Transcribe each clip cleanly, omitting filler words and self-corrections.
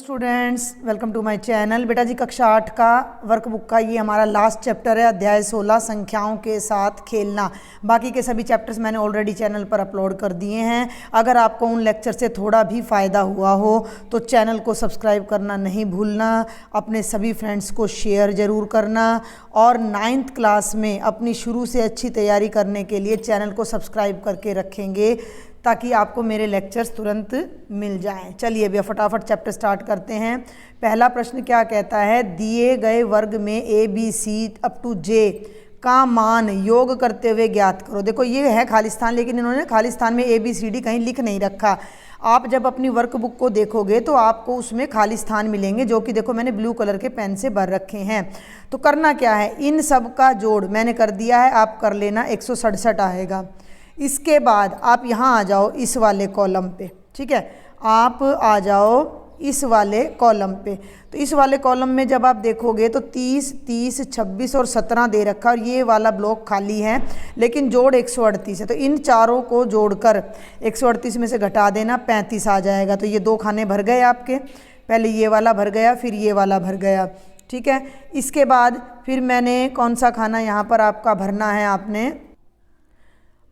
Students welcome to my channel. बेटा जी कक्षा 8 का वर्कबुक का ये हमारा लास्ट चैप्टर है, अध्याय 16 संख्याओं के साथ खेलना। बाकी के सभी चैप्टर्स मैंने ऑलरेडी चैनल पर अपलोड कर दिए हैं। अगर आपको उन लेक्चर से थोड़ा भी फ़ायदा हुआ हो तो चैनल को सब्सक्राइब करना नहीं भूलना, अपने सभी फ्रेंड्स को शेयर ज़रूर करना और 9th क्लास में अपनी शुरू से अच्छी तैयारी करने के लिए चैनल को सब्सक्राइब करके रखेंगे ताकि आपको मेरे लेक्चर्स तुरंत मिल जाएं। चलिए अभी फटाफट चैप्टर स्टार्ट करते हैं। पहला प्रश्न क्या कहता है, दिए गए वर्ग में A B C up to J का मान योग करते हुए ज्ञात करो। देखो ये है खालिस्तान, लेकिन इन्होंने खालिस्तान में ए बी सी डी कहीं लिख नहीं रखा। आप जब अपनी वर्कबुक को देखोगे तो आपको उसमें खालिस्तान मिलेंगे, जो कि देखो मैंने ब्लू कलर के पेन से भर रखे हैं। तो करना क्या है, इन सब का जोड़ मैंने कर दिया है, आप कर लेना, 167 आएगा। इसके बाद आप यहाँ आ जाओ इस वाले कॉलम पे, ठीक है, आप आ जाओ इस वाले कॉलम पे। तो इस वाले कॉलम में जब आप देखोगे तो 30, 30, 26 और 17 दे रखा और ये वाला ब्लॉक खाली है, लेकिन जोड़ 138 है। तो इन चारों को जोड़कर 138 में से घटा देना, 35 आ जाएगा। तो ये 2 खाने भर गए आपके, पहले ये वाला भर गया फिर ये वाला भर गया, ठीक है। इसके बाद फिर मैंने कौन सा खाना यहाँ पर आपका भरना है आपने।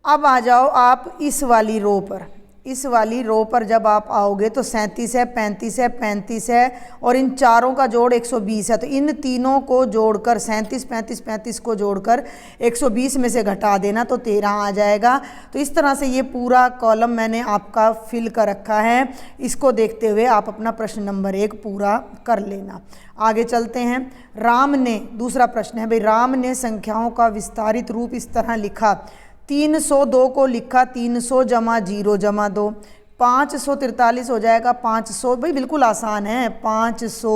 अब आ जाओ आप इस वाली रो पर। इस वाली रो पर जब आप आओगे तो 37 है, 35 है, 35 है और इन चारों का जोड़ 120 है। तो इन तीनों को जोड़कर 37, 35, 35 को जोड़कर 120 में से घटा देना तो 13 आ जाएगा। तो इस तरह से ये पूरा कॉलम मैंने आपका फिल कर रखा है। इसको देखते हुए आप अपना प्रश्न नंबर 1 पूरा कर लेना। आगे चलते हैं। राम ने, दूसरा प्रश्न है भाई, राम ने संख्याओं का विस्तारित रूप इस तरह लिखा। 302 को लिखा 300 जमा 0 जमा 2, 543 हो जाएगा। 500 भाई बिल्कुल आसान है, 500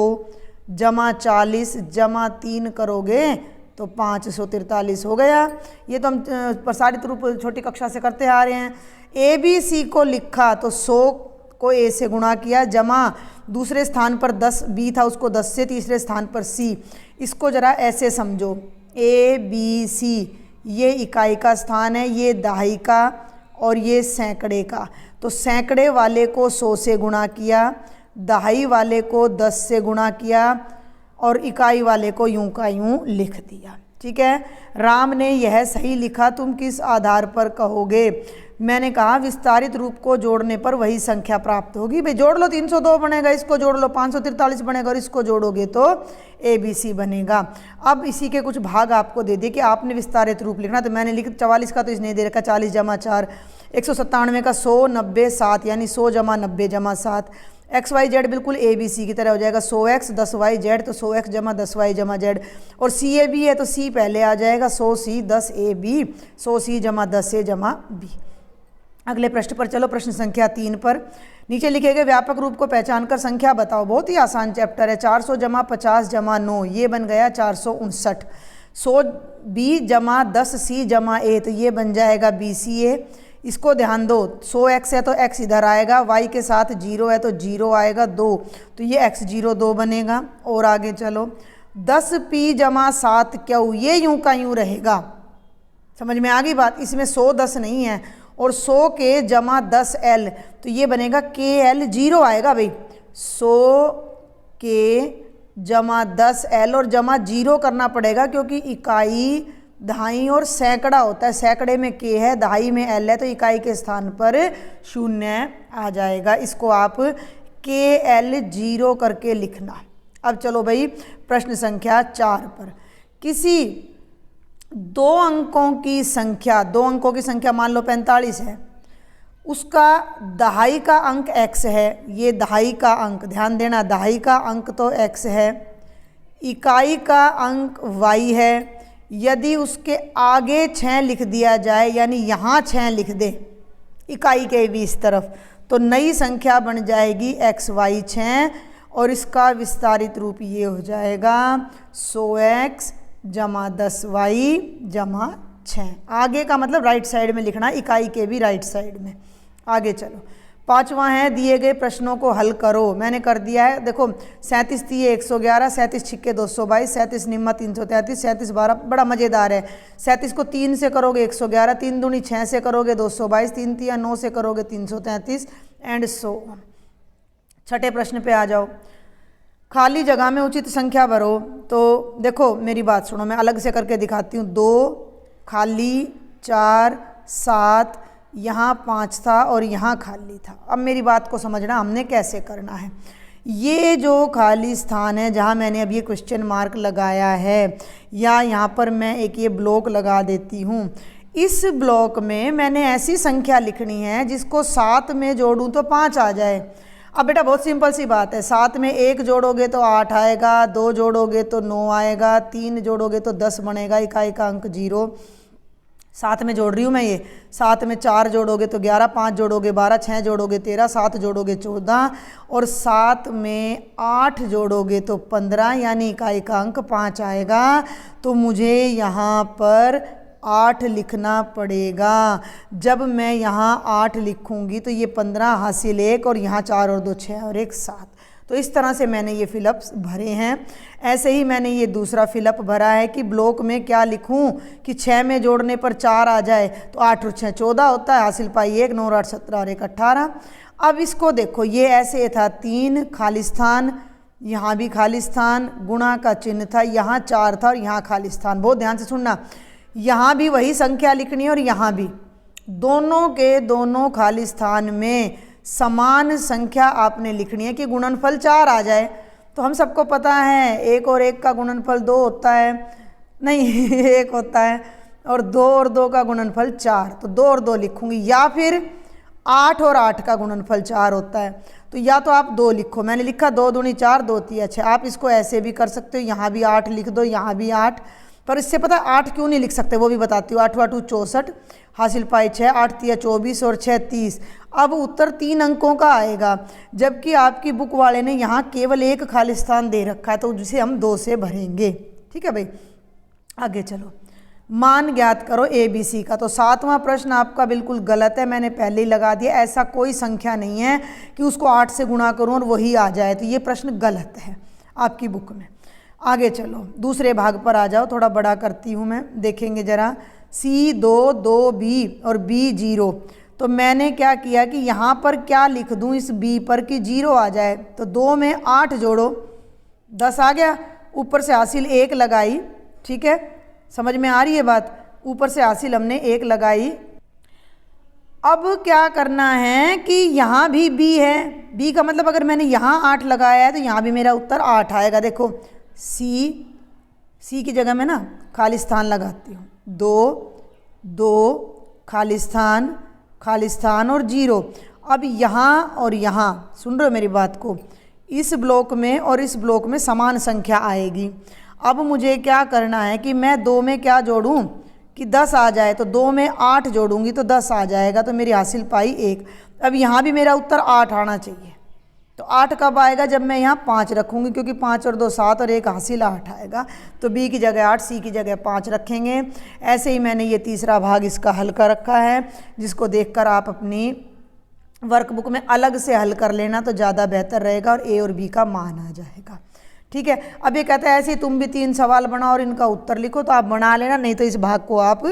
जमा 40 जमा 3 करोगे तो 543 हो गया। ये तो हम प्रसारित रूप छोटी कक्षा से करते आ रहे हैं। ए बी सी को लिखा तो 100 को ए से गुणा किया, जमा दूसरे स्थान पर 10 बी था उसको 10 से, तीसरे स्थान पर सी। इसको जरा ऐसे समझो, ए बी सी ये इकाई का स्थान है, ये दहाई का और ये सैकड़े का। तो सैकड़े वाले को 100 से गुणा किया, दहाई वाले को 10 से गुणा किया और इकाई वाले को यूं का यूं लिख दिया, ठीक है। राम ने यह सही लिखा, तुम किस आधार पर कहोगे। मैंने कहा विस्तारित रूप को जोड़ने पर वही संख्या प्राप्त होगी। भाई जोड़ लो, 302 बनेगा, इसको जोड़ लो 543 बनेगा और इसको जोड़ोगे तो ए बी सी बनेगा। अब इसी के कुछ भाग आपको दे दिए कि आपने विस्तारित रूप लिखना। तो मैंने लिख 44 का तो इसने दे रखा 40 जमा 4, 197 का 100, 90, 7 यानी 100 जमा 90 जमा 7। एक्स वाई जेड बिल्कुल ए बी सी की तरह हो जाएगा, 100x 10y जेड तो 100x जमा 10y जमा जेड। और सी ए बी है तो सी पहले आ जाएगा, 100c 10a b, 100c जमा 10a जमा b। अगले प्रश्न पर चलो, प्रश्न संख्या 3 पर। नीचे लिखे गए व्यापक रूप को पहचान कर संख्या बताओ। बहुत ही आसान चैप्टर है। 400 जमा 50 जमा 9, ये बन गया 459। 100b जमा 10c जमा a, तो ये बन जाएगा BCA। इसको ध्यान दो, 100x है तो x इधर आएगा, y के साथ 0 है तो 0 आएगा 2, तो ये x0 2 बनेगा। और आगे चलो, 10p जमा 7q, ये यूं का यूं रहेगा। समझ में आ गई बात। इसमें 100 10 नहीं है और 100 के जमा 10l, तो ये बनेगा KL 0 आएगा भाई। 100 के जमा 10l और जमा 0 करना पड़ेगा क्योंकि इकाई दहाई और सैकड़ा होता है। सैकड़े में K है, दहाई में L है, तो इकाई के स्थान पर 0 आ जाएगा। इसको आप KL 0 करके लिखना। अब चलो भाई प्रश्न संख्या 4 पर। किसी 2 अंकों की संख्या, 2 अंकों की संख्या मान लो 45 है, उसका दहाई का अंक x है। ये दहाई का अंक, ध्यान देना, दहाई का अंक तो x है, इकाई का अंक y है। यदि उसके आगे 6 लिख दिया जाए, यानी यहाँ 6 लिख दे इकाई के भी इस तरफ, तो नई संख्या बन जाएगी xy 6 और इसका विस्तारित रूप ये हो जाएगा 100x जमा 10y जमा 6। आगे का मतलब राइट साइड में लिखना, इकाई के भी राइट साइड में। आगे चलो, 5वां है, दिए गए प्रश्नों को हल करो। मैंने कर दिया है, देखो 37 3 111, 37 6 222, 37 निम्मा 333, 37 12, बड़ा मज़ेदार है। 37 को 3 से करोगे 111, 3 दूनी 6 से करोगे 222, 3 3 9 से करोगे 333 एंड सो। छठे प्रश्न पे आ जाओ। खाली जगह में उचित संख्या भरो। तो देखो मेरी बात सुनो, मैं अलग से करके दिखाती हूँ। 2 खाली, 4 7, यहाँ 5 था और यहाँ खाली था। अब मेरी बात को समझना हमने कैसे करना है। ये जो खाली स्थान है जहाँ मैंने अब ये क्वेश्चन मार्क लगाया है, या यहाँ पर मैं एक ये ब्लॉक लगा देती हूँ, इस ब्लॉक में मैंने ऐसी संख्या लिखनी है जिसको 7 में जोड़ूँ तो 5 आ जाए। अब बेटा बहुत सिंपल सी बात है, 7 में 1 जोड़ोगे तो 8 आएगा, 2 जोड़ोगे तो 9 आएगा, 3 जोड़ोगे तो 10 बनेगा, इकाई का अंक 0। 7 में जोड़ रही हूँ मैं ये। 7 में 4 जोड़ोगे तो 11, 5 जोड़ोगे 12, 6 जोड़ोगे 13, 7 जोड़ोगे 14 और 7 में 8 जोड़ोगे तो 15, यानी इकाई का अंक 5 आएगा। तो मुझे यहाँ पर 8 लिखना पड़ेगा। जब मैं यहाँ 8 लिखूँगी तो ये 15 हासिल 1 और यहाँ 4 और 2 6 और 1 7। तो इस तरह से मैंने ये फिलअप्स भरे हैं। ऐसे ही मैंने ये दूसरा फिलअप भरा है कि ब्लॉक में क्या लिखूं कि 6 में जोड़ने पर 4 आ जाए तो 8 और 6 14 होता है, हासिल पाई 1, 9 और 8 17 और 1 18। अब इसको देखो, ये ऐसे था 3 खाली स्थान, यहाँ भी खाली स्थान, गुणा का चिन्ह था, यहाँ 4 था और यहाँ खाली स्थान। बहुत ध्यान से सुनना, यहाँ भी वही संख्या लिखनी है और यहाँ भी, दोनों के दोनों खाली स्थान में समान संख्या आपने लिखनी है कि गुणनफल 4 आ जाए। तो हम सबको पता है 1 और 1 का गुणनफल 2 होता है, नहीं 1 होता है, और 2 और 2 का गुणनफल 4, तो 2 और 2 लिखूंगी। या फिर 8 और 8 का गुणनफल 4 होता है, तो या तो आप 2 लिखो, मैंने लिखा 2 दूनी 4, 2 तिया 6। आप इसको ऐसे भी कर सकते हो, यहाँ भी 8 लिख दो, यहाँ भी 8, पर इससे पता 8 क्यों नहीं लिख सकते वो भी बताती हूँ। 8 8 64, हासिल पाई 6, 8 तिया 24 और 6 30। अब उत्तर 3 अंकों का आएगा, जबकि आपकी बुक वाले ने यहाँ केवल 1 खाली स्थान दे रखा है, तो जिसे हम 2 से भरेंगे। ठीक है भाई, आगे चलो। मान ज्ञात करो ABC का। तो 7वां प्रश्न आपका बिल्कुल गलत है, मैंने पहले ही लगा दिया। ऐसा कोई संख्या नहीं है कि उसको 8 से गुणा करूँ और वही आ जाए, तो ये प्रश्न गलत है आपकी बुक में। आगे चलो, दूसरे भाग पर आ जाओ, थोड़ा बड़ा करती हूँ मैं, देखेंगे ज़रा। C 2 2B और B 0। तो मैंने क्या किया कि यहाँ पर क्या लिख दूँ इस B पर कि 0 आ जाए। तो 2 में 8 जोड़ो, 10 आ गया, ऊपर से हासिल 1 लगाई। ठीक है, समझ में आ रही है बात? ऊपर से हासिल हमने 1 लगाई। अब क्या करना है कि यहाँ भी B है, B का मतलब अगर मैंने यहाँ 8 लगाया है तो यहाँ भी मेरा उत्तर 8 आएगा। देखो C की जगह में ना खाली स्थान लगाती हूँ, 2 2 खाली स्थान और 0। अब यहाँ और यहाँ, सुन रहे हो मेरी बात को, इस ब्लॉक में और इस ब्लॉक में समान संख्या आएगी। अब मुझे क्या करना है कि मैं 2 में क्या जोड़ूं कि 10 आ जाए, तो 2 में 8 जोड़ूंगी तो 10 आ जाएगा, तो मेरी हासिल पाई 1। अब यहाँ भी मेरा उत्तर 8 आना चाहिए। तो 8 कब आएगा? जब मैं यहाँ 5 रखूँगी, क्योंकि 5 और 2 7 और 1 हासिल 8 आएगा। तो B की जगह 8, C की जगह 5 रखेंगे। ऐसे ही मैंने ये तीसरा भाग इसका हल कर रखा है, जिसको देखकर आप अपनी वर्कबुक में अलग से हल कर लेना तो ज़्यादा बेहतर रहेगा और A और B का मान आ जाएगा। ठीक है, अब ये कहता है ऐसे तुम भी 3 सवाल बनाओ और इनका उत्तर लिखो, तो आप बना लेना, नहीं तो इस भाग को आप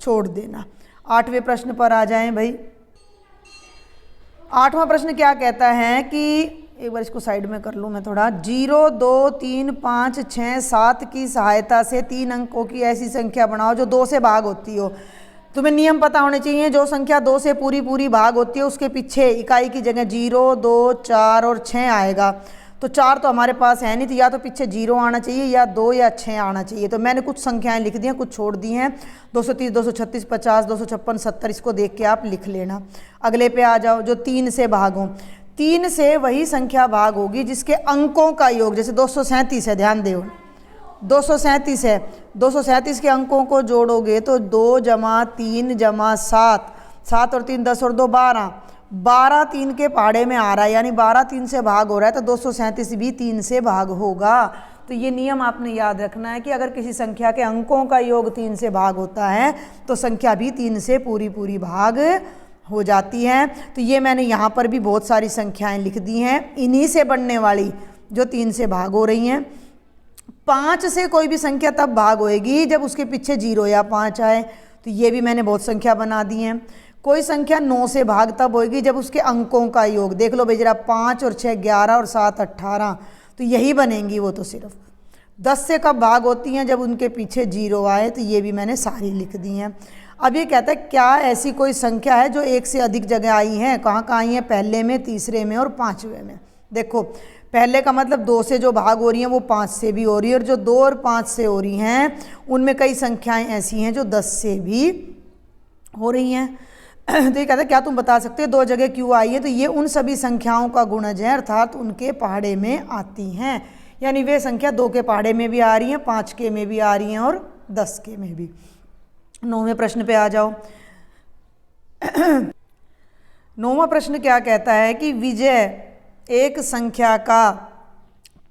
छोड़ देना। 8वें प्रश्न पर आ जाएं भाई। 8वां प्रश्न क्या कहता है कि, एक बार इसको साइड में कर लूँ मैं थोड़ा। 0 2 3 5 6 7 की सहायता से 3 अंकों की ऐसी संख्या बनाओ जो 2 से भाग होती हो। तुम्हें नियम पता होने चाहिए, जो संख्या 2 से पूरी भाग होती है उसके पीछे इकाई की जगह 0 2 4 और 6 आएगा। तो 4 तो हमारे पास है नहीं, तो या तो पीछे 0 आना चाहिए या 2 या 6 आना चाहिए। तो मैंने कुछ संख्याएं लिख दी हैं, कुछ छोड़ दी हैं। 230 236 50 256 70, इसको देख के आप लिख लेना। अगले पे आ जाओ, जो 3 से भाग हो। 3 से वही संख्या भाग होगी जिसके अंकों का योग, जैसे 237 है, ध्यान दो 237 है, 237 के अंकों को जोड़ोगे तो 2 जमा 3 जमा 7, 7 और 3 10 और 2 12, 12 3 के पहाड़े में आ रहा है, यानी 12 3 से भाग हो रहा है, तो 237 भी 3 से भाग होगा। तो ये नियम आपने याद रखना है कि अगर किसी संख्या के अंकों का योग 3 से भाग होता है तो संख्या भी 3 से पूरी भाग हो जाती है। तो ये मैंने यहाँ पर भी बहुत सारी संख्याएं लिख दी हैं, इन्हीं से बनने वाली जो 3 से भाग हो रही हैं। 5 से कोई भी संख्या तब भाग होएगी जब उसके पीछे 0 या 5 आए, तो ये भी मैंने बहुत संख्या बना दी हैं। कोई संख्या 9 से भाग तब होएगी जब उसके अंकों का योग, देख लो भाई जरा, 5 और 6 11 और 7 18, तो तो यही बनेंगी वो तो सिर्फ। 10 से कब भाग होती हैं, जब उनके पीछे 0 आए, तो ये भी मैंने सारी लिख दी हैं। अब ये कहता है क्या ऐसी कोई संख्या है जो एक से अधिक जगह आई है, कहाँ कहाँ आई है, पहले में, तीसरे में और पाँचवें में। देखो पहले का मतलब 2 से जो भाग हो रही हैं वो 5 से भी हो रही है, और जो 2 और 5 से हो रही हैं उनमें कई संख्याएं ऐसी हैं जो 10 से भी हो रही हैं। तो ये कहता है क्या तुम बता सकते हो 2 जगह क्यों आई है, तो ये उन सभी संख्याओं का गुणज है, अर्थात उनके पहाड़े में आती हैं, यानी वे संख्या 2 के पहाड़े में भी आ रही हैं, 5 के में भी आ रही हैं और 10 के में भी। 9वें प्रश्न पे आ जाओ। 9वां प्रश्न क्या कहता है कि विजय एक संख्या का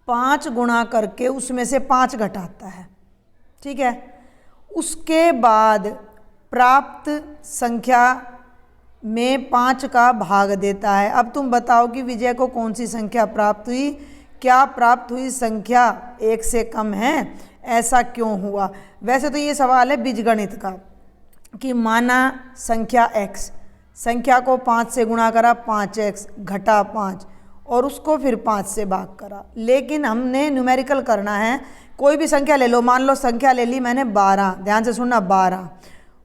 5 गुणा करके उसमें से 5 घटाता है, ठीक है, उसके बाद प्राप्त संख्या में 5 का भाग देता है। अब तुम बताओ कि विजय को कौन सी संख्या प्राप्त हुई, क्या प्राप्त हुई संख्या 1 से कम है, ऐसा क्यों हुआ। वैसे तो ये सवाल है बीजगणित का कि माना संख्या x, संख्या को 5 से गुणा करा 5x घटा 5 और उसको फिर 5 से भाग करा, लेकिन हमने न्यूमेरिकल करना है। कोई भी संख्या ले लो, मान लो संख्या ले ली मैंने 12, ध्यान से सुनना 12,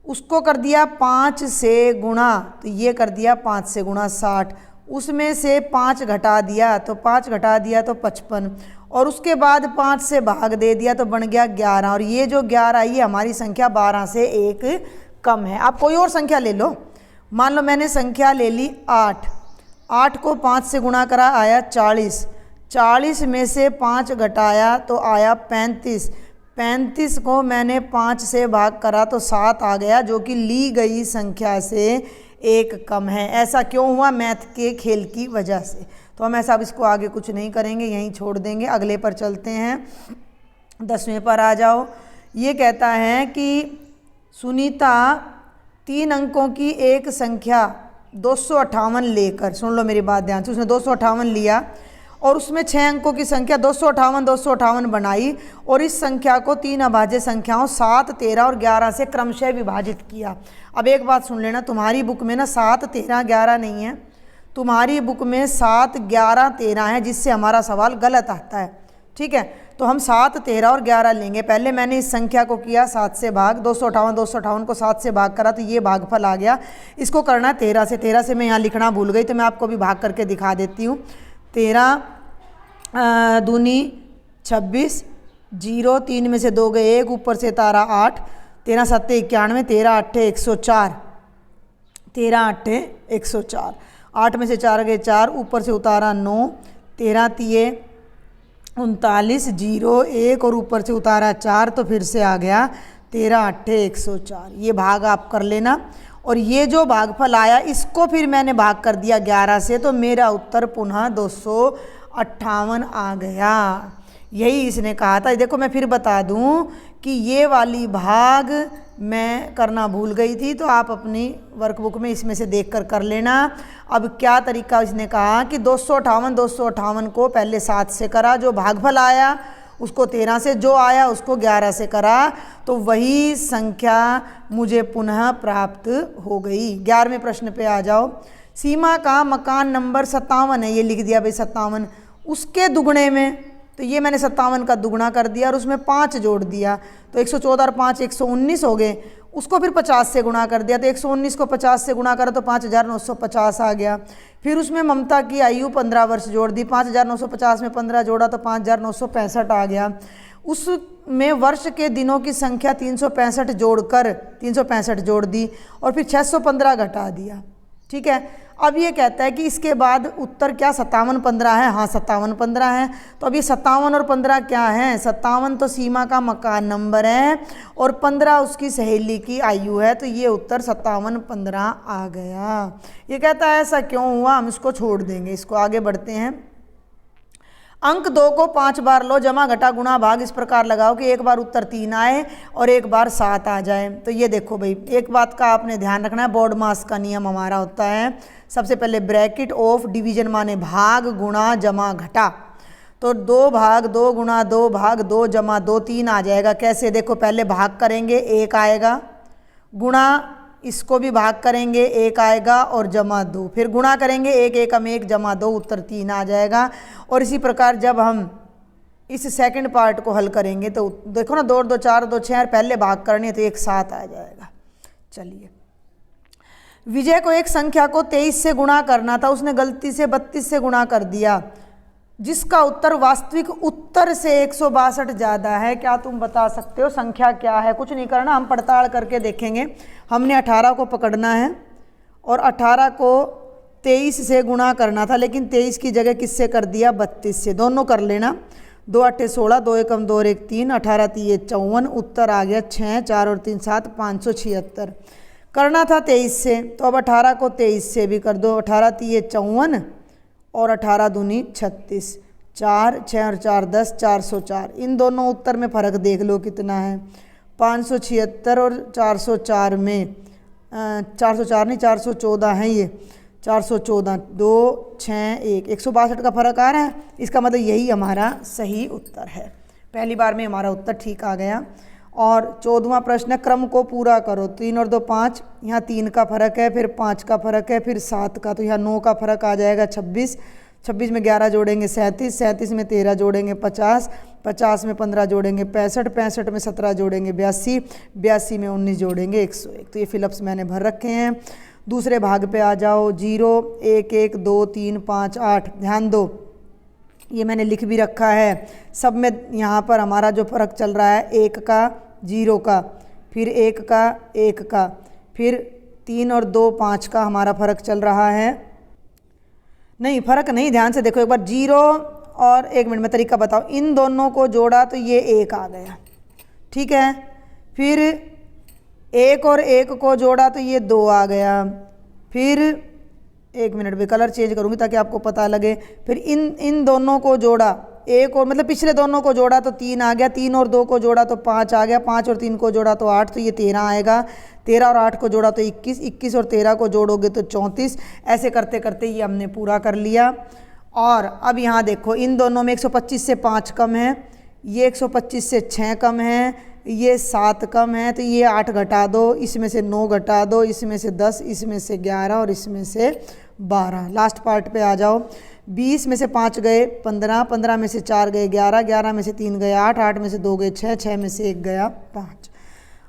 उसको कर दिया 5 से गुणा, तो ये कर दिया 5 से गुणा 60, उसमें से 5 घटा दिया तो 5 घटा दिया तो 55, और उसके बाद 5 से भाग दे दिया तो बन गया 11, और ये जो 11 आई है हमारी संख्या 12 से 1 कम है। आप कोई और संख्या ले लो, मान लो मैंने संख्या ले ली 8, 8 को 5 से गुणा करा आया 40, 40 में से 5 घटाया तो आया 35, 35 को मैंने 5 से भाग करा तो 7 आ गया, जो कि ली गई संख्या से 1 कम है। ऐसा क्यों हुआ, मैथ के खेल की वजह से। तो हम ऐसा अब इसको आगे कुछ नहीं करेंगे, यहीं छोड़ देंगे, अगले पर चलते हैं। 10वें पर आ जाओ। ये कहता है कि सुनीता 3 अंकों की एक संख्या 258 लेकर, सुन लो मेरी बात ध्यान से, उसने 258 लिया और उसमें 6 अंकों की संख्या 258 बनाई, और इस संख्या को 3 अभाज्य संख्याओं 7, 13 और 11 से क्रमशः विभाजित किया। अब एक बात सुन लेना, तुम्हारी बुक में ना 7, 13, 11 नहीं है, तुम्हारी बुक में 7, 11, 13 है, जिससे हमारा सवाल गलत आता है, ठीक है। तो हम 7, 13 और 11 लेंगे। पहले मैंने इस संख्या को किया 7 से भाग, 258 को 7 से भाग करा तो ये भागफल आ गया। इसको करना है 13 से, 13 से मैं यहाँ लिखना भूल गई तो मैं आपको भी भाग करके दिखा देती हूँ। 13 दूनी 26, 0, 3 में से 2 गए 1, ऊपर से तारा 8, 13 सत्ते 91, 13 अट्ठे 104, 13 अट्ठे 104, 8 में से 4 गए 4, ऊपर से उतारा 9, 13 तिये 39, 0, 1 और ऊपर से उतारा 4, तो फिर से आ गया 13 अट्ठे 104। ये भाग आप कर लेना, और ये जो भागफल आया इसको फिर मैंने भाग कर दिया 11 से, तो मेरा उत्तर पुनः 258 आ गया। यही इसने कहा था। देखो मैं फिर बता दूं कि ये वाली भाग मैं करना भूल गई थी, तो आप अपनी वर्कबुक में इसमें से देखकर कर लेना। अब क्या तरीका इसने कहा कि 258 को पहले 7 से करा, जो भागफल आया उसको 13 से, जो आया उसको 11 से करा, तो वही संख्या मुझे पुनः प्राप्त हो गई। 11वें प्रश्न पे आ जाओ। सीमा का मकान नंबर 57 है, ये लिख दिया भाई 57, उसके दुगने में, तो ये मैंने 57 का दुगना कर दिया और उसमें 5 जोड़ दिया, तो 114 और 5 119 हो गए। उसको फिर 50 से गुणा कर दिया, तो 119 को 50 से गुणा करा तो 5950 आ गया। फिर उसमें ममता की आयु 15 वर्ष जोड़ दी, 5950 में 15 जोड़ा तो 5965 आ गया। उसमें वर्ष के दिनों की संख्या 365 जोड़कर 365 जोड़ दी और फिर 615 घटा दिया, ठीक है। अब ये कहता है कि इसके बाद उत्तर क्या 57 15 है, हाँ 57 15 है। तो अब ये 57 और 15 क्या है, 57 तो सीमा का मकान नंबर है और 15 उसकी सहेली की आयु है, तो ये उत्तर 57 15 आ गया। ये कहता है ऐसा क्यों हुआ, हम इसको छोड़ देंगे, इसको आगे बढ़ते हैं। अंक 2 को 5 बार लो, जमा घटा गुणा भाग इस प्रकार लगाओ कि एक बार उत्तर 3 आए और एक बार 7 आ जाए। तो ये देखो भाई, एक बात का आपने ध्यान रखना है, बोर्ड मास का नियम हमारा होता है, सबसे पहले ब्रैकेट ऑफ डिवीजन माने भाग गुणा जमा घटा, तो 2 भाग 2 गुणा 2 भाग 2 जमा 2 3 आ जाएगा। कैसे, देखो पहले भाग करेंगे 1 आएगा, गुणा इसको भी भाग करेंगे 1 आएगा और जमा 2, फिर गुणा करेंगे 1 1 1 जमा 2 उत्तर 3 आ जाएगा। और इसी प्रकार जब हम इस सेकंड पार्ट को हल करेंगे तो देखो ना, 2 और 2 4 2 6 पहले भाग करने तो एक 7 आ जाएगा। चलिए, विजय को एक संख्या को 23 से गुणा करना था, उसने गलती से 32 से गुणा कर दिया, जिसका उत्तर वास्तविक उत्तर से 162 ज़्यादा है। क्या तुम बता सकते हो संख्या क्या है? कुछ नहीं करना, हम पड़ताल करके देखेंगे। हमने 18 को पकड़ना है और 18 को 23 से गुणा करना था, लेकिन 23 की जगह किससे कर दिया? 32 से। दोनों कर लेना, 2 8 16, 2 1 2 और 1 3, 18 3 54, उत्तर आ गया 6, 4 और 3 7, 576। करना था 23 से, तो अब 18 को 23 से भी कर दो, 18 3 54 और 18 दूनी 36, 4 6 और 4 10, 404। इन दोनों उत्तर में फ़र्क देख लो कितना है, 576 और 404 में 404 नहीं 414 है ये, 414, 2 6 1, 162 का फ़र्क आ रहा है। इसका मतलब यही हमारा सही उत्तर है। पहली बार में हमारा उत्तर ठीक आ गया। और 14वां प्रश्न, क्रम को पूरा करो। 3 और 2 5, यहाँ 3 का फ़र्क है, फिर 5 का फ़र्क है, फिर 7 का, तो यहाँ 9 का फ़र्क आ जाएगा 26, 26 में 11 जोड़ेंगे 37, 37 में 13 जोड़ेंगे 50, 50 में 15 जोड़ेंगे 65, 65 में 17 जोड़ेंगे 82, 82 में 19 जोड़ेंगे 101। तो ये फिलअप्स मैंने भर रखे हैं। दूसरे भाग पे आ जाओ। 0 1 1 2 3 5 8, ध्यान दो ये मैंने लिख भी रखा है। सब में यहाँ पर हमारा जो फ़र्क चल रहा है 1 का 0 का, फिर 1 का 1 का, फिर 3 और 2 5 का हमारा फ़र्क चल रहा है। नहीं, फ़र्क नहीं, ध्यान से देखो एक बार। 0 और 1 मिनट में तरीका बताओ, इन दोनों को जोड़ा तो ये 1 आ गया, ठीक है। फिर 1 और 1 को जोड़ा तो ये 2 आ गया। फिर 1 मिनट में कलर चेंज करूँगी ताकि आपको पता लगे। फिर इन दोनों को जोड़ा, 1 और मतलब पिछले दोनों को जोड़ा तो 3 आ गया, 3 और 2 को जोड़ा तो 5 आ गया, 5 और 3 को जोड़ा तो 8, तो ये 13 आएगा। 13 और 8 को जोड़ा तो 21, 21 और 13 को जोड़ोगे तो 34। ऐसे करते करते ये हमने पूरा कर लिया। और अब यहाँ देखो, इन दोनों में 125 से 5 कम है, ये 125 से 6 कम है, ये 7 कम है, तो ये 8 घटा दो, इसमें से 9 घटा दो, इसमें से 10, इसमें से 11 और इसमें से 12। लास्ट पार्ट पे आ जाओ। 20 में से 5 गए 15, 15 में से 4 गए 11, 11 में से 3 गए 8, 8 में से 2 गए 6, 6 में से 1 गया 5।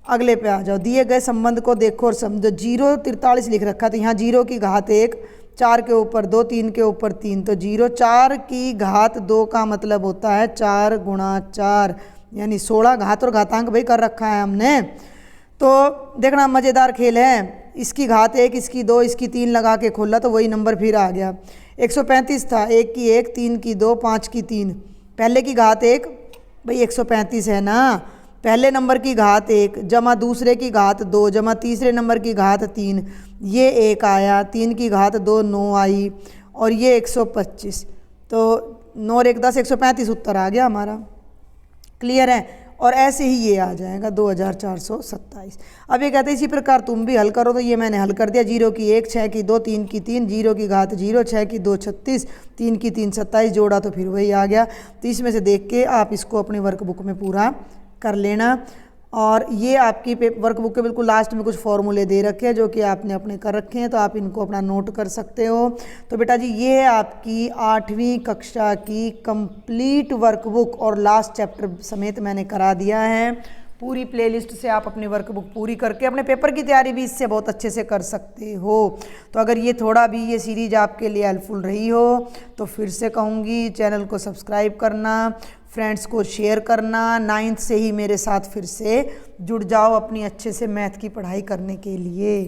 अगले पे आ जाओ। दिए गए संबंध को देखो और समझो। 0 43 लिख रखा, तो यहाँ 0 की घात 1, 4 के ऊपर 2, 3 के ऊपर 3, तो 0। 4 की घात 2 का मतलब होता है 4 गुणा 4, यानी 16। घात और घातांक भाई कर रखा है हमने। तो देखना मज़ेदार खेल है। इसकी घात 1, इसकी 2, इसकी 3 लगा के खोला तो वही नंबर फिर आ गया। 135 था, 1 की 1, 3 की 2, 5 की 3। पहले की घात 1 भाई 135 है ना। पहले नंबर की घात 1 जमा दूसरे की घात 2 जमा तीसरे नंबर की घात 3, ये 1 आया। 3 की घात 2 9 आई और ये 125, तो 9 और 1 10, 135 उत्तर आ गया हमारा। क्लियर है। और ऐसे ही ये आ जाएगा 2427। अब ये कहते हैं इसी प्रकार तुम भी हल करो, तो ये मैंने हल कर दिया। 0 की 1, 6 की 2, 3 की 3, 0 की घात 0, 6 की 2 36, 3 की 3 27, जोड़ा तो फिर वही आ गया। तो इसमें से देख के आप इसको अपनी वर्कबुक में पूरा कर लेना। और ये आपकी वर्कबुक के बिल्कुल लास्ट में कुछ फॉर्मूले दे रखे हैं जो कि आपने अपने कर रखे हैं, तो आप इनको अपना नोट कर सकते हो। तो बेटा जी ये है आपकी 8वीं कक्षा की कंप्लीट वर्कबुक और लास्ट चैप्टर समेत मैंने करा दिया है। पूरी प्लेलिस्ट से आप अपनी वर्कबुक पूरी करके अपने पेपर की तैयारी भी इससे बहुत अच्छे से कर सकते हो। तो अगर ये थोड़ा भी ये सीरीज आपके लिए हेल्पफुल रही हो तो फिर से कहूँगी चैनल को सब्सक्राइब करना, फ्रेंड्स को शेयर करना। 9th से ही मेरे साथ फिर से जुड़ जाओ अपनी अच्छे से मैथ की पढ़ाई करने के लिए।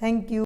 Thank you.